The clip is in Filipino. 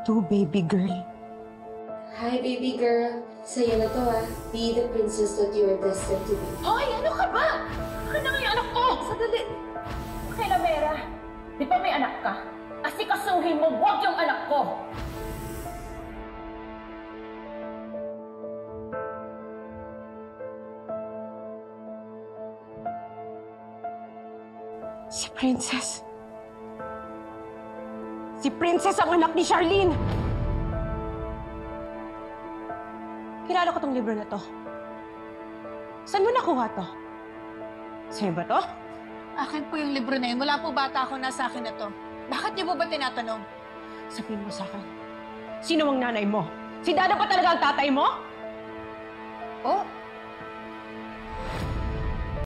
to, baby girl. Hi, baby girl. Sa'yo na to, ha. Be the princess that you are destined to be. Hoy! Ano ka ba? Akin na nga yung anak ko! Sandali! Kayla Vera, di ba may anak ka? Asikasuhin mo, wag yung anak ko! Si Princess. Si Princess ang anak ni Charlene! Kilala ko tong libro na to. Saan mo nakuha to? Sa'yo ba to? Akin po yung libro na yun. Mula po bata ako nasa akin na to. Bakit niyo po ba tinatanong? Sabihin mo sa akin, sino ang nanay mo? Si Dada pa talaga ang tatay mo? Oh,